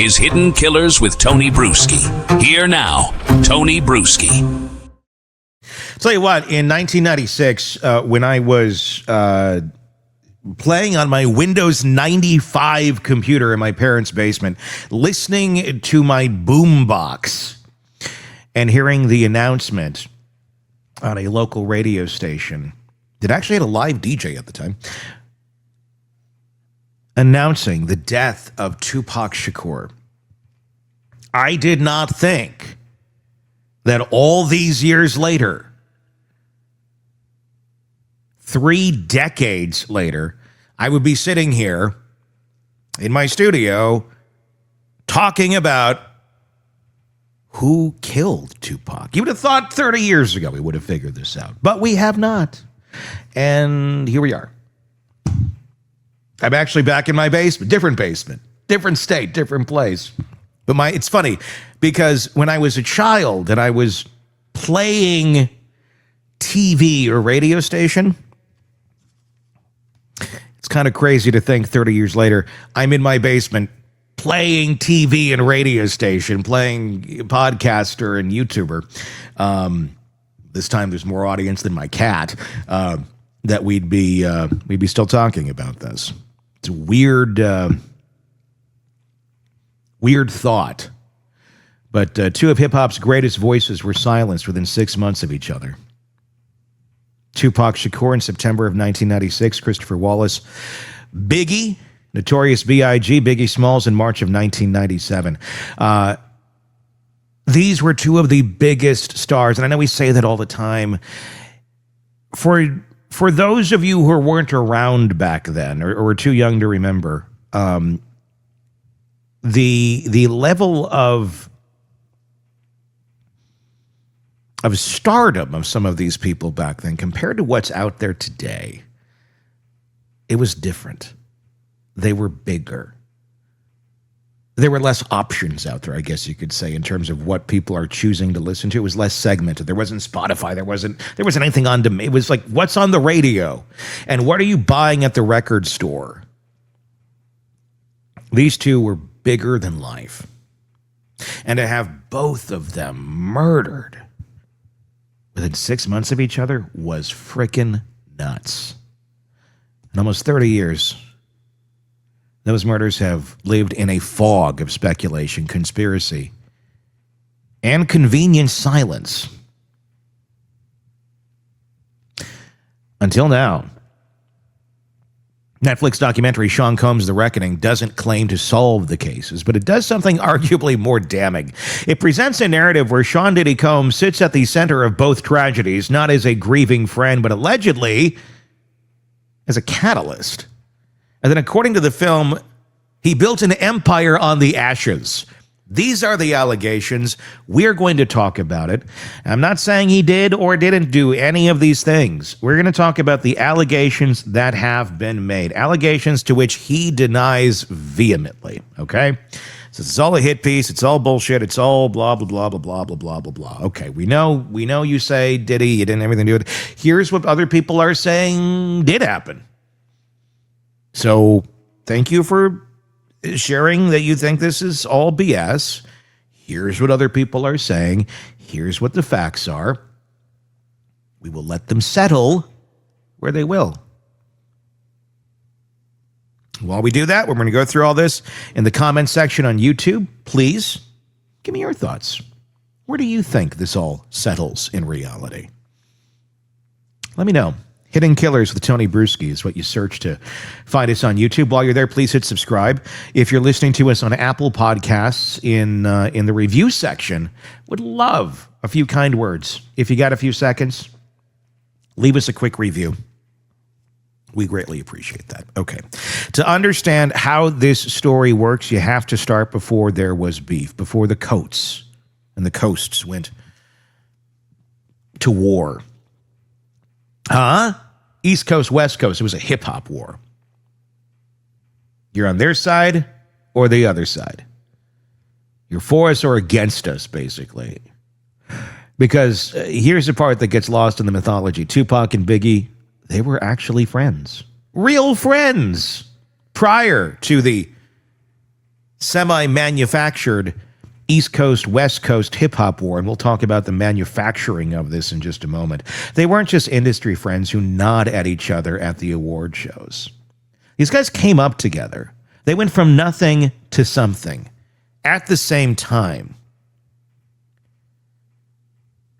is Hidden Killers with Tony Bruschi. Here now, Tony Bruschi. Tell you what, in 1996, when I was playing on my Windows 95 computer in my parents' basement, listening to my boombox and hearing the announcement on a local radio station that actually had a live DJ at the time, announcing the death of Tupac Shakur. I did not think that all these years later, 3 decades later, I would be sitting here in my studio talking about who killed Tupac. You would have thought 30 years ago we would have figured this out, but we have not. And here we are. I'm actually back in my basement, different state, different place. But it's funny because when I was a child and I was playing TV or radio station, it's kind of crazy to think 30 years later, I'm in my basement playing TV and radio station, playing podcaster and YouTuber. This time there's more audience than my cat, that we'd be still talking about this. It's a weird thought. But 2 of hip-hop's greatest voices were silenced within 6 months of each other. Tupac Shakur in September of 1996, Christopher Wallace, Biggie, Notorious B.I.G, Biggie Smalls in March of 1997. These were 2 of the biggest stars, and I know we say that all the time. For those of you who weren't around back then or were too young to remember, the level of stardom of some of these people back then compared to what's out there today, it was different. They were bigger. There were less options out there, I guess you could say, in terms of what people are choosing to listen to. It was less segmented. There wasn't Spotify. There wasn't anything on demand. It was like, what's on the radio? And what are you buying at the record store? These 2 were bigger than life. And to have both of them murdered within 6 months of each other was frickin' nuts. In almost 30 years, those murders have lived in a fog of speculation, conspiracy, and convenient silence. Until now. Netflix documentary Sean Combs' The Reckoning doesn't claim to solve the cases, but it does something arguably more damning. It presents a narrative where Sean Diddy Combs sits at the center of both tragedies, not as a grieving friend, but allegedly as a catalyst. And then according to the film, he built an empire on the ashes. These are the allegations. We're going to talk about it. I'm not saying he did or didn't do any of these things. We're going to talk about the allegations that have been made. Allegations to which he denies vehemently, okay? So it's all a hit piece. It's all bullshit. It's all blah, blah, blah, blah, blah, blah, blah, blah, blah. Okay, we know you say, Diddy, you didn't have anything to do with it. Here's what other people are saying did happen. So thank you for sharing that you think this is all BS. Here's what other people are saying. Here's what the facts are. We will let them settle where they will. While we do that, we're going to go through all this in the comment section on YouTube. Please give me your thoughts. Where do you think this all settles in reality? Let me know. Hidden Killers with Tony Bruschi is what you search to find us on YouTube. While you're there, please hit subscribe. If you're listening to us on Apple Podcasts in the review section, would love a few kind words. If you got a few seconds, leave us a quick review. We greatly appreciate that. Okay. To understand how this story works, you have to start before there was beef, before the coats and the coasts went to war. East Coast, West Coast. It was a hip-hop war. You're on their side or the other side. You're for us or against us, basically. Because here's the part that gets lost in the mythology. Tupac and Biggie, they were actually friends. Real friends. Prior to the semi-manufactured East Coast, West Coast hip-hop war, and we'll talk about the manufacturing of this in just a moment. They weren't just industry friends who nod at each other at the award shows. These guys came up together. They went from nothing to something at the same time.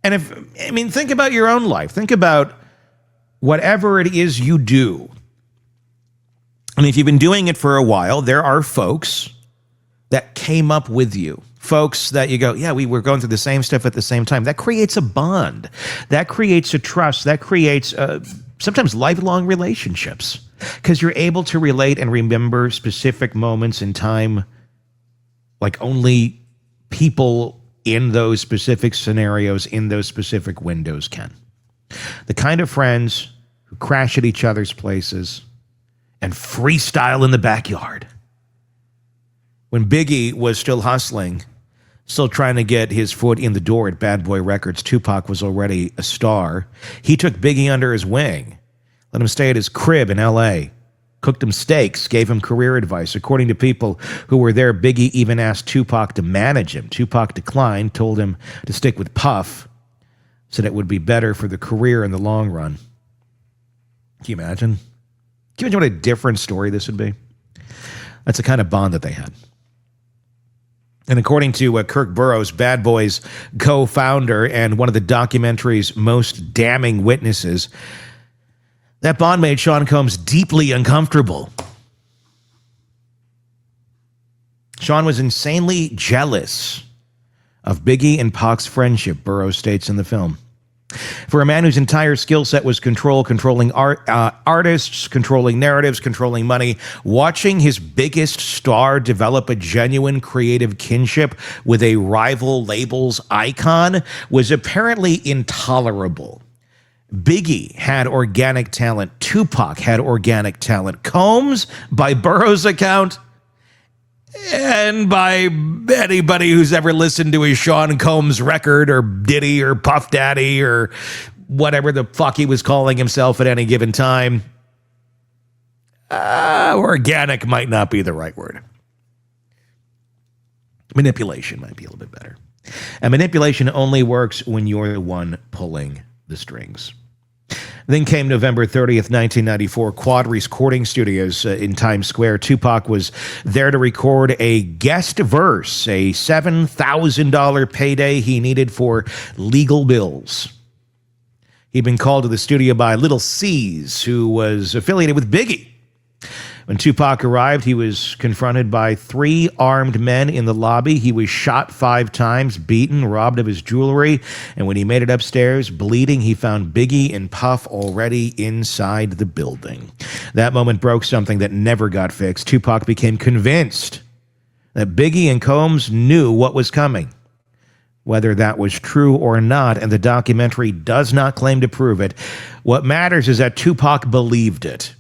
And think about your own life. Think about whatever it is you do. And if you've been doing it for a while, there are folks that came up with you. Folks that you go, yeah, we were going through the same stuff at the same time. That creates a bond. That creates a trust. That creates sometimes lifelong relationships, because you're able to relate and remember specific moments in time like only people in those specific scenarios, in those specific windows can. The kind of friends who crash at each other's places and freestyle in the backyard. When Biggie was still hustling, still trying to get his foot in the door at Bad Boy Records, Tupac was already a star. He took Biggie under his wing, let him stay at his crib in L.A., cooked him steaks, gave him career advice. According to people who were there, Biggie even asked Tupac to manage him. Tupac declined, told him to stick with Puff, said it would be better for the career in the long run. Can you imagine? Can you imagine what a different story this would be? That's the kind of bond that they had. And according to Kirk Burrowes, Bad Boy's co-founder and one of the documentary's most damning witnesses, that bond made Sean Combs deeply uncomfortable. Sean was insanely jealous of Biggie and Pac's friendship, Burrowes states in the film. For a man whose entire skill set was controlling artists, controlling narratives, controlling money, watching his biggest star develop a genuine creative kinship with a rival label's icon was apparently intolerable. Biggie had organic talent. Tupac had organic talent. Combs, by Burrowes' account, and by anybody who's ever listened to his Sean Combs record, or Diddy, or Puff Daddy, or whatever the fuck he was calling himself at any given time, organic might not be the right word. Manipulation might be a little bit better. And manipulation only works when you're the one pulling the strings. Then came November 30th, 1994, Quad Recording Studios in Times Square. Tupac was there to record a guest verse, a $7,000 payday he needed for legal bills. He'd been called to the studio by Little C's, who was affiliated with Biggie. When Tupac arrived, he was confronted by 3 armed men in the lobby. He was shot 5 times, beaten, robbed of his jewelry, and when he made it upstairs, bleeding, he found Biggie and Puff already inside the building. That moment broke something that never got fixed. Tupac became convinced that Biggie and Combs knew what was coming. Whether that was true or not, and the documentary does not claim to prove it, what matters is that Tupac believed it.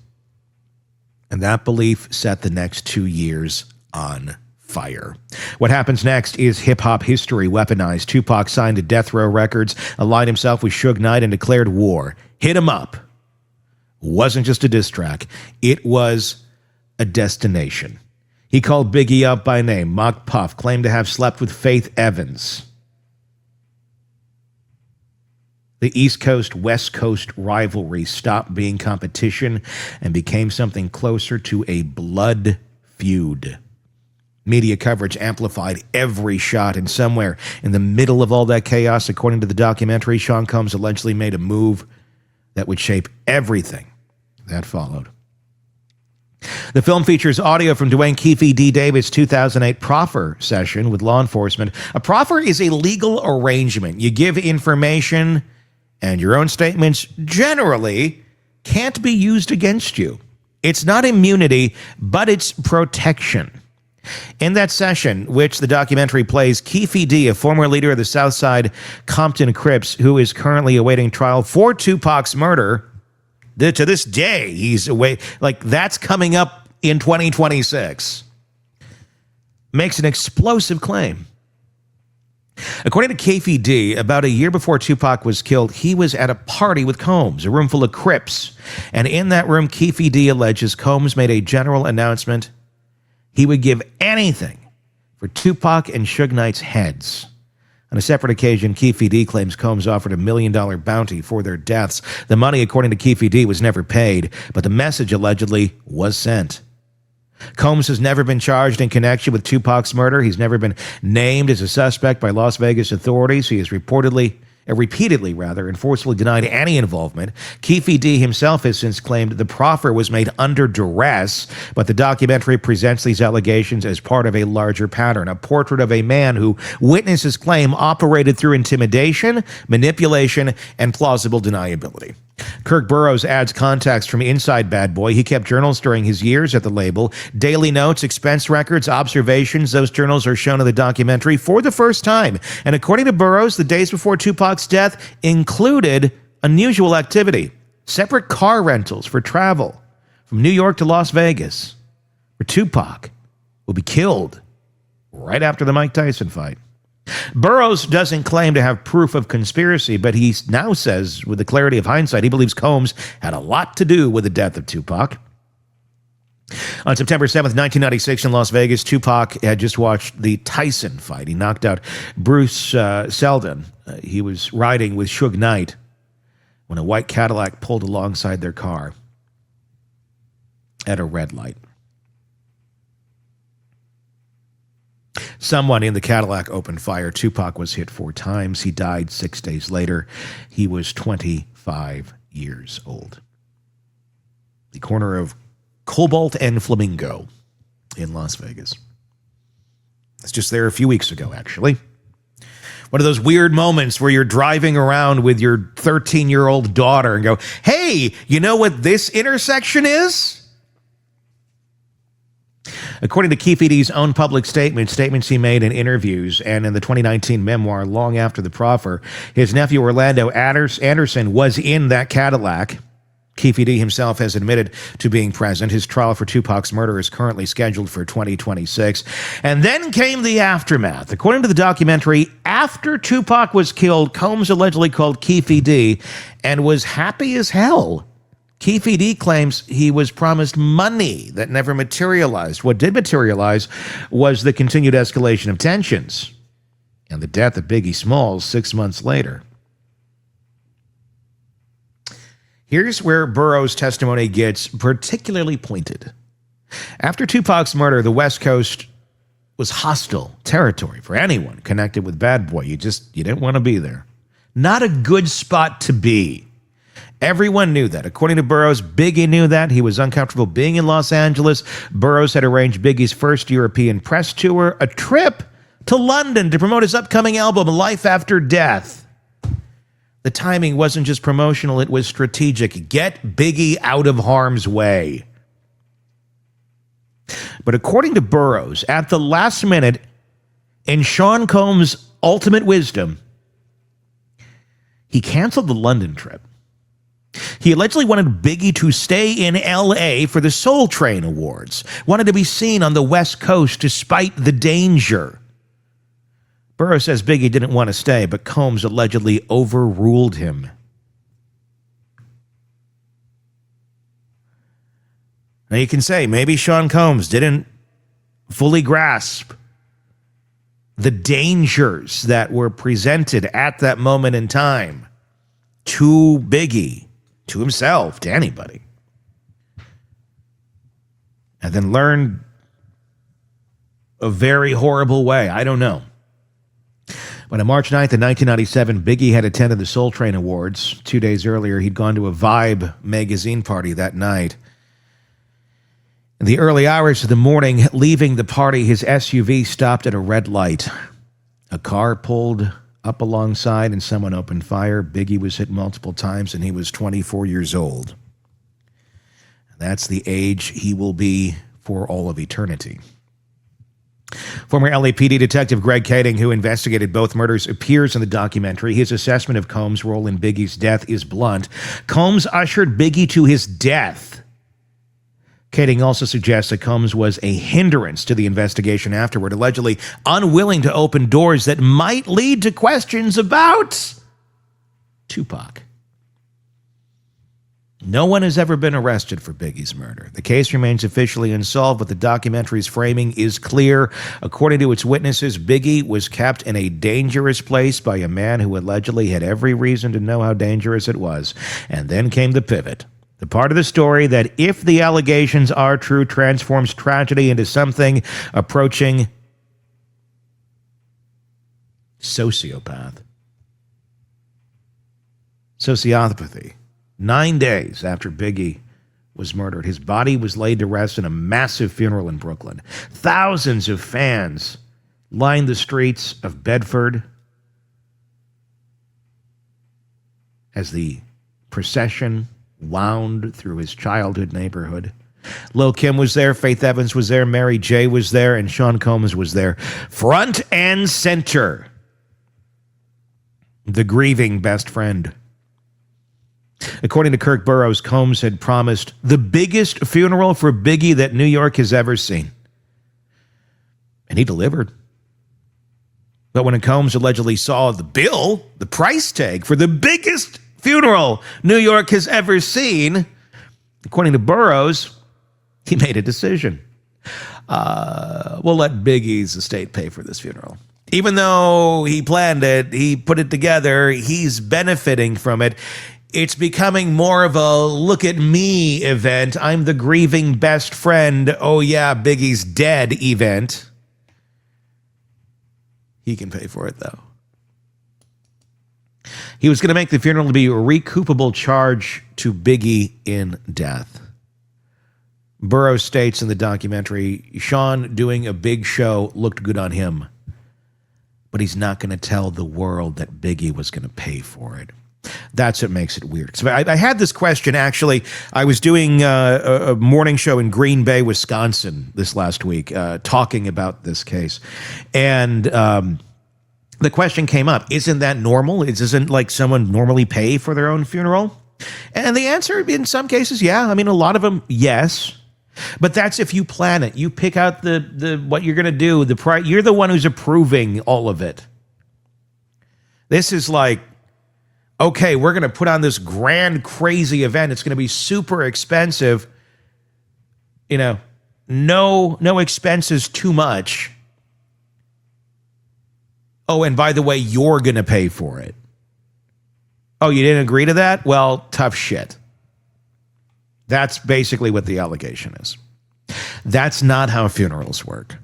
And that belief set the next 2 years on fire. What happens next is hip-hop history weaponized. Tupac signed to Death Row Records, aligned himself with Suge Knight, and declared war. Hit 'em up. Wasn't just a diss track. It was a destination. He called Biggie up by name, mocked Puff, claimed to have slept with Faith Evans. The East Coast, West Coast rivalry stopped being competition and became something closer to a blood feud. Media coverage amplified every shot, and somewhere in the middle of all that chaos, according to the documentary, Sean Combs allegedly made a move that would shape everything that followed. The film features audio from Dwayne Keefe D. Davis' 2008 proffer session with law enforcement. A proffer is a legal arrangement. You give information, and your own statements generally can't be used against you. It's not immunity, but it's protection. In that session, which the documentary plays, Keefe D, a former leader of the Southside Compton Crips, who is currently awaiting trial for Tupac's murder, to this day, he's away. Like, that's coming up in 2026. Makes an explosive claim. According to Keefe D, about a year before Tupac was killed, he was at a party with Combs, a room full of Crips. And in that room, Keefe D alleges Combs made a general announcement he would give anything for Tupac and Suge Knight's heads. On a separate occasion, Keefe D claims Combs offered $1 million bounty for their deaths. The money, according to Keefe D, was never paid, but the message allegedly was sent. Combs has never been charged in connection with Tupac's murder. He's never been named as a suspect by Las Vegas authorities. He has repeatedly, and forcefully denied any involvement. Keefe D himself has since claimed the proffer was made under duress, but the documentary presents these allegations as part of a larger pattern, a portrait of a man who, witnesses claim, operated through intimidation, manipulation, and plausible deniability. Kirk Burrowes adds context from inside Bad Boy. He kept journals during his years at the label, daily notes, expense records, observations. Those journals are shown in the documentary for the first time. And according to Burrowes, the days before Tupac's death included unusual activity, separate car rentals for travel from New York to Las Vegas, where Tupac will be killed right after the Mike Tyson fight. Burrowes doesn't claim to have proof of conspiracy, but he now says, with the clarity of hindsight, he believes Combs had a lot to do with the death of Tupac. On September 7th, 1996, in Las Vegas, Tupac had just watched the Tyson fight. He knocked out Bruce Seldon. He was riding with Suge Knight when a white Cadillac pulled alongside their car at a red light. Someone in the Cadillac opened fire. Tupac was hit 4 times. He died 6 days later. He was 25 years old. The corner of Cobalt and Flamingo in Las Vegas. It's just there a few weeks ago, actually. One of those weird moments where you're driving around with your 13-year-old daughter and go, hey, you know what this intersection is? According to Keefe D's own public statements he made in interviews and in the 2019 memoir, Long After the Proffer, his nephew Orlando Anderson was in that Cadillac. Keefe D himself has admitted to being present. His trial for Tupac's murder is currently scheduled for 2026. And then came the aftermath. According to the documentary, after Tupac was killed, Combs allegedly called Keefe D and was happy as hell. Keefe D claims he was promised money that never materialized. What did materialize was the continued escalation of tensions and the death of Biggie Smalls 6 months later. Here's where Burrowes' testimony gets particularly pointed. After Tupac's murder, the West Coast was hostile territory for anyone connected with Bad Boy. You didn't want to be there. Not a good spot to be. Everyone knew that. According to Burrowes, Biggie knew that. He was uncomfortable being in Los Angeles. Burrowes had arranged Biggie's first European press tour, a trip to London to promote his upcoming album, Life After Death. The timing wasn't just promotional, it was strategic. Get Biggie out of harm's way. But according to Burrowes, at the last minute, in Sean Combs' ultimate wisdom, he canceled the London trip. He allegedly wanted Biggie to stay in L.A. for the Soul Train Awards, wanted to be seen on the West Coast despite the danger. Burrowes says Biggie didn't want to stay, but Combs allegedly overruled him. Now you can say maybe Sean Combs didn't fully grasp the dangers that were presented at that moment in time to Biggie, to himself, to anybody. And then learned a very horrible way. I don't know. But on March 9th of 1997, Biggie had attended the Soul Train Awards. 2 days earlier, he'd gone to a Vibe magazine party that night. In the early hours of the morning, leaving the party, his SUV stopped at a red light. A car pulled up alongside and someone opened fire. Biggie was hit multiple times and he was 24 years old. That's the age he will be for all of eternity. Former LAPD Detective Greg Kading, who investigated both murders, appears in the documentary. His assessment of Combs' role in Biggie's death is blunt. Combs ushered Biggie to his death. Kading also suggests that Combs was a hindrance to the investigation afterward, allegedly unwilling to open doors that might lead to questions about Tupac. No one has ever been arrested for Biggie's murder. The case remains officially unsolved, but the documentary's framing is clear. According to its witnesses, Biggie was kept in a dangerous place by a man who allegedly had every reason to know how dangerous it was. And then came the pivot. The part of the story that, if the allegations are true, transforms tragedy into something approaching sociopathy. 9 days after Biggie was murdered, his body was laid to rest in a massive funeral in Brooklyn. Thousands of fans lined the streets of Bedford as the procession wound through his childhood neighborhood. Lil' Kim was there, Faith Evans was there, Mary J. was there, and Sean Combs was there. Front and center. The grieving best friend. According to Kirk Burrowes, Combs had promised the biggest funeral for Biggie that New York has ever seen. And he delivered. But when Combs allegedly saw the bill, the price tag for the biggest funeral New York has ever seen, according to Burrowes, he made a decision. We'll let Biggie's estate pay for this funeral. Even though he planned it, he put it together, he's benefiting from it. It's becoming more of a look at me event. I'm the grieving best friend. Oh yeah, Biggie's dead event. He can pay for it though. He was going to make the funeral to be a recoupable charge to Biggie in death. Burroughs states in the documentary, Sean doing a big show looked good on him, but he's not going to tell the world that Biggie was going to pay for it. That's what makes it weird. So I had this question, actually. I was doing a morning show in Green Bay, Wisconsin this last week, talking about this case. And the question came up, isn't that normal? Isn't like someone normally pay for their own funeral? And the answer, in some cases, yeah. I mean, a lot of them, yes. But that's if you plan it. You pick out the what you're going to do. You're the one who's approving all of it. This is like, okay, we're going to put on this grand, crazy event. It's going to be super expensive. You know, no expenses too much. Oh, and by the way, you're going to pay for it. Oh, you didn't agree to that? Well, tough shit. That's basically what the allegation is. That's not how funerals work.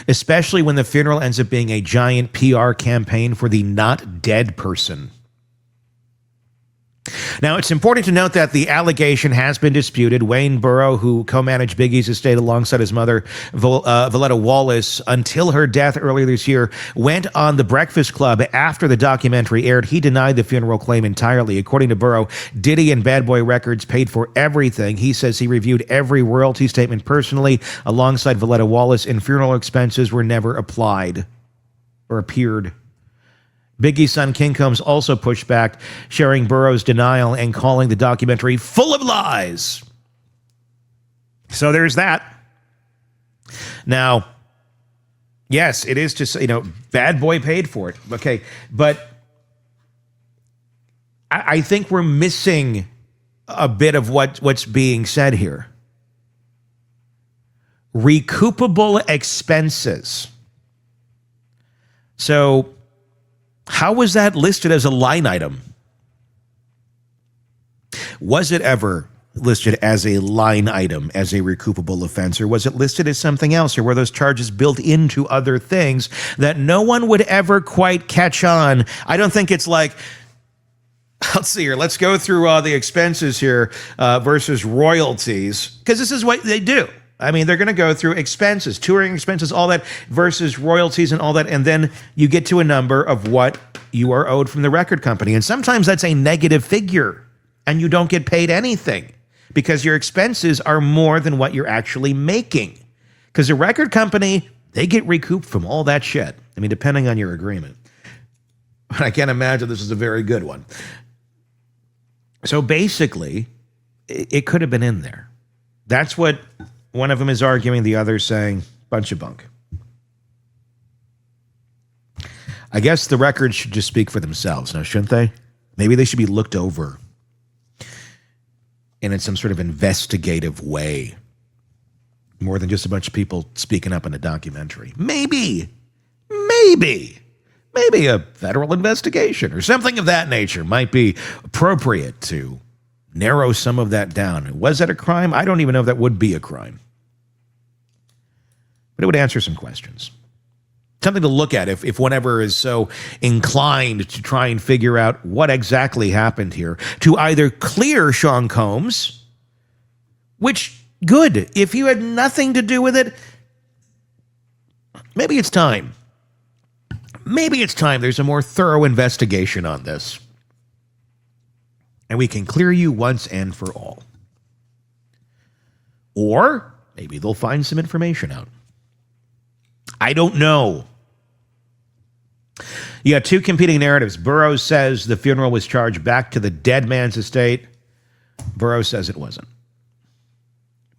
Especially when the funeral ends up being a giant PR campaign for the not dead person. Now, it's important to note that the allegation has been disputed. Wayne Barrow, who co-managed Biggie's estate alongside his mother, Valletta Wallace, until her death earlier this year, went on The Breakfast Club after the documentary aired. He denied the funeral claim entirely. According to Barrow, Diddy and Bad Boy Records paid for everything. He says he reviewed every royalty statement personally alongside Valletta Wallace, and funeral expenses were never applied or appeared. Biggie's son King Combs also pushed back, sharing Burrow's denial and calling the documentary full of lies. So there's that. Now, yes, it is just, Bad Boy paid for it. Okay, but I think we're missing a bit of what's being said here. Recoupable expenses. So, how was that listed as a line item? Was it ever listed as a line item, as a recoupable offense, or was it listed as something else, or were those charges built into other things that no one would ever quite catch on? I don't think it's like, let's see here, let's go through the expenses here versus royalties, because this is what they do. I mean, they're going to go through expenses, touring expenses, all that, versus royalties and all that, and then you get to a number of what you are owed from the record company. And sometimes that's a negative figure, and you don't get paid anything because your expenses are more than what you're actually making. Because the record company, they get recouped from all that shit. I mean, depending on your agreement. But I can't imagine this is a very good one. So basically, it could have been in there. That's what one of them is arguing, the other saying, bunch of bunk. I guess the records should just speak for themselves now, shouldn't they? Maybe they should be looked over. and in some sort of investigative way, more than just a bunch of people speaking up in a documentary. Maybe a federal investigation or something of that nature might be appropriate to narrow some of that down. Was that a crime? I don't even know if that would be a crime. But it would answer some questions. Something to look at if one ever is so inclined to try and figure out what exactly happened here, to either clear Sean Combs, which, good. If you had nothing to do with it, maybe it's time. Maybe it's time there's a more thorough investigation on this. And we can clear you once and for all. Or maybe they'll find some information out. I don't know. You got two competing narratives. Burrowes says the funeral was charged back to the dead man's estate. Burrowes says it wasn't.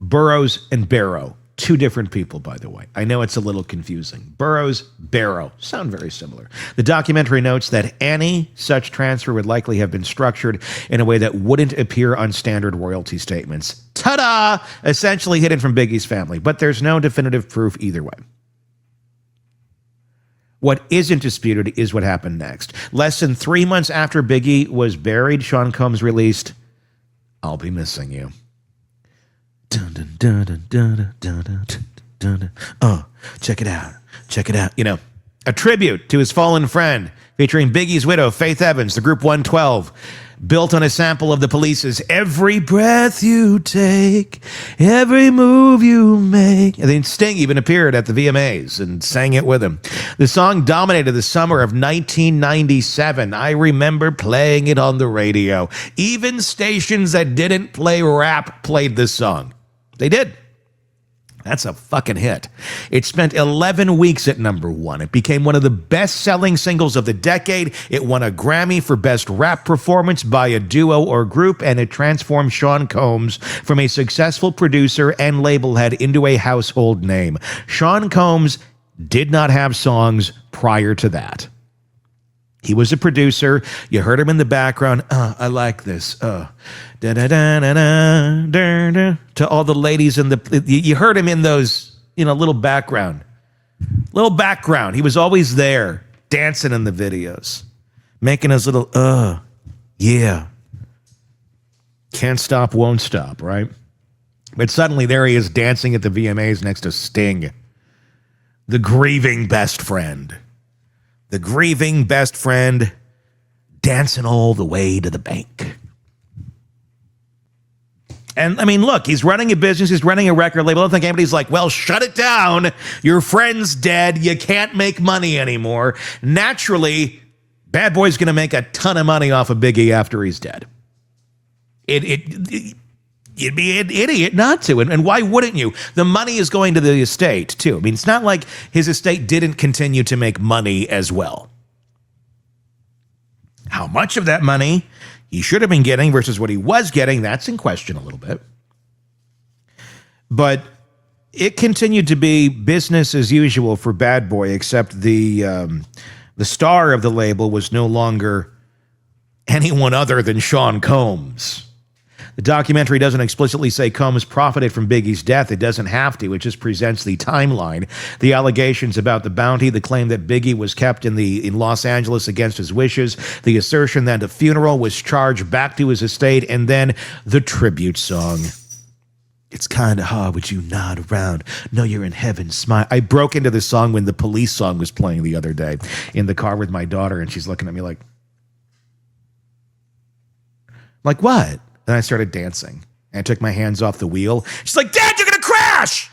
Burrowes and Barrow, two different people, by the way. I know it's a little confusing. Burrowes, Barrow, sound very similar. The documentary notes that any such transfer would likely have been structured in a way that wouldn't appear on standard royalty statements. Ta-da! Essentially hidden from Biggie's family, but there's no definitive proof either way. What isn't disputed is what happened next. Less than 3 months after Biggie was buried, Sean Combs released "I'll Be Missing You." Dun, dun, dun, dun, dun, dun, dun, dun, dun. Check it out. Check it out. You know, a tribute to his fallen friend, featuring Biggie's widow, Faith Evans, the group 112, built on a sample of the Police's "Every Breath You Take, Every Move You Make." And then Sting even appeared at the VMAs and sang it with him. The song dominated the summer of 1997. I remember playing it on the radio. Even stations that didn't play rap played this song. They did. That's a fucking hit. It spent 11 weeks at number one. It became one of the best-selling singles of the decade. It won a Grammy for Best Rap Performance by a Duo or Group, and it transformed Sean Combs from a successful producer and label head into a household name. Sean Combs did not have songs prior to that. He was a producer. You heard him in the background. I like this. To all the ladies in the... You heard him in those, little background. Little background. He was always there, dancing in the videos. Making his little, yeah. Can't stop, won't stop, right? But suddenly there he is dancing at the VMAs next to Sting. The grieving best friend. The grieving best friend dancing all the way to the bank. And, look, he's running a business. He's running a record label. I don't think anybody's like, well, shut it down. Your friend's dead. You can't make money anymore. Naturally, Bad Boy's going to make a ton of money off of Biggie after he's dead. You'd be an idiot not to. And why wouldn't you? The money is going to the estate, too. It's not like his estate didn't continue to make money as well. How much of that money he should have been getting versus what he was getting, that's in question a little bit. But it continued to be business as usual for Bad Boy, except the star of the label was no longer anyone other than Sean Combs. The documentary doesn't explicitly say Combs profited from Biggie's death. It doesn't have to. It just presents the timeline. The allegations about the bounty, the claim that Biggie was kept in Los Angeles against his wishes, the assertion that a funeral was charged back to his estate, and then the tribute song. It's kind of hard with you not around. No, you're in heaven, smile. I broke into this song when the Police song was playing the other day in the car with my daughter, and she's looking at me like what? Then I started dancing and I took my hands off the wheel. She's like, Dad, you're going to crash.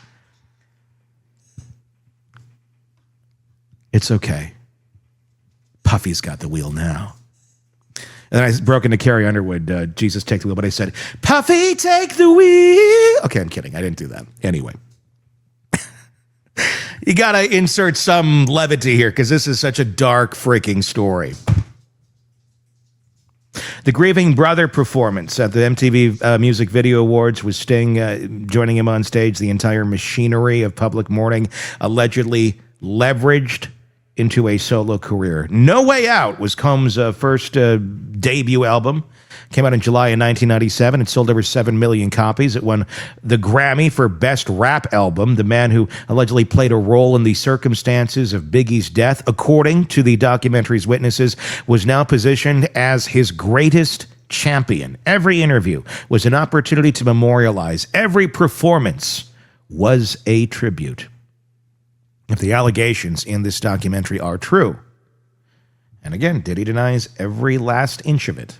It's okay. Puffy's got the wheel now. And then I broke into Carrie Underwood, Jesus Take the Wheel, but I said, Puffy, take the wheel. Okay, I'm kidding. I didn't do that. Anyway. You got to insert some levity here because this is such a dark freaking story. The Grieving Brother performance at the MTV Music Video Awards was Sting joining him on stage. The entire machinery of public mourning allegedly leveraged into a solo career. No Way Out was Combs' first debut album. Came out in July of 1997. It sold over 7 million copies. It won the Grammy for Best Rap Album. The man who allegedly played a role in the circumstances of Biggie's death, according to the documentary's witnesses, was now positioned as his greatest champion. Every interview was an opportunity to memorialize. Every performance was a tribute. If the allegations in this documentary are true, and again, Diddy denies every last inch of it,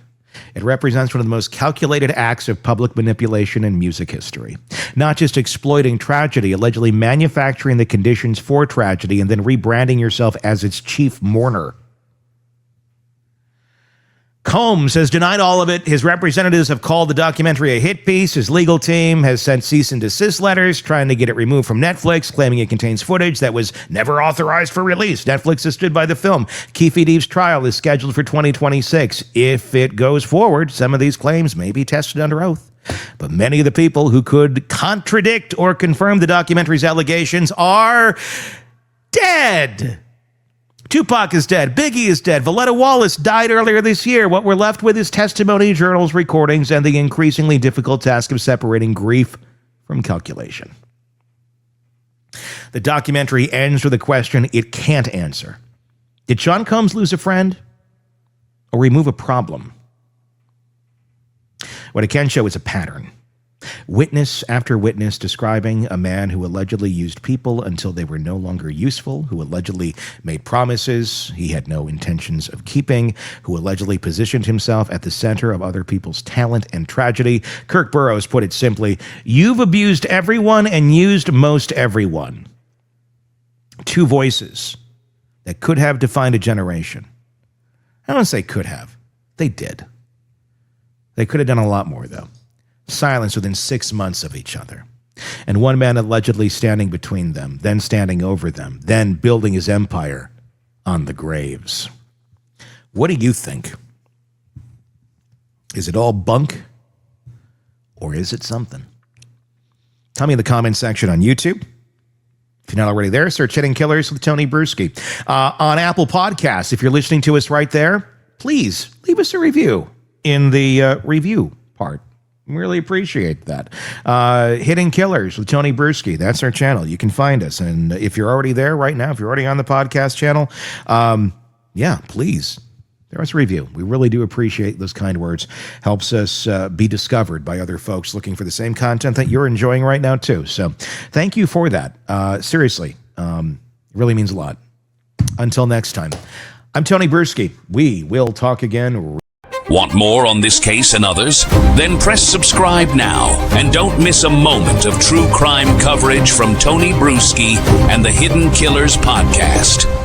it represents one of the most calculated acts of public manipulation in music history. Not just exploiting tragedy, allegedly manufacturing the conditions for tragedy, and then rebranding yourself as its chief mourner. Combs has denied all of it. His representatives have called the documentary a hit piece. His legal team has sent cease and desist letters trying to get it removed from Netflix, claiming it contains footage that was never authorized for release. Netflix has stood by the film. Keefe D's trial is scheduled for 2026. If it goes forward, some of these claims may be tested under oath. But many of the people who could contradict or confirm the documentary's allegations are dead. Tupac is dead. Biggie is dead. Valletta Wallace died earlier this year. What we're left with is testimony, journals, recordings, and the increasingly difficult task of separating grief from calculation. The documentary ends with a question it can't answer. Did Sean Combs lose a friend or remove a problem? What it can show is a pattern. Witness after witness describing a man who allegedly used people until they were no longer useful, who allegedly made promises he had no intentions of keeping, who allegedly positioned himself at the center of other people's talent and tragedy. Kirk Burrowes put it simply, you've abused everyone and used most everyone. Two voices that could have defined a generation. I don't say could have. They did. They could have done a lot more, though. Silence within 6 months of each other. And one man allegedly standing between them, then standing over them, then building his empire on the graves. What do you think? Is it all bunk? Or is it something? Tell me in the comments section on YouTube. If you're not already there, search Hidden Killers with Tony Bruschi. On Apple Podcasts, if you're listening to us right there, please leave us a review in the review part. Really appreciate that. Hidden Killers with Tony Bruschi. That's our channel. You can find us. And if you're already there right now, if you're already on the podcast channel, please, there was a review. We really do appreciate those kind words. Helps us be discovered by other folks looking for the same content that you're enjoying right now, too. So thank you for that. Seriously, it really means a lot. Until next time, I'm Tony Bruschi. We will talk again. Want more on this case and others? Then press subscribe now and don't miss a moment of true crime coverage from Tony Bruschi and the Hidden Killers podcast.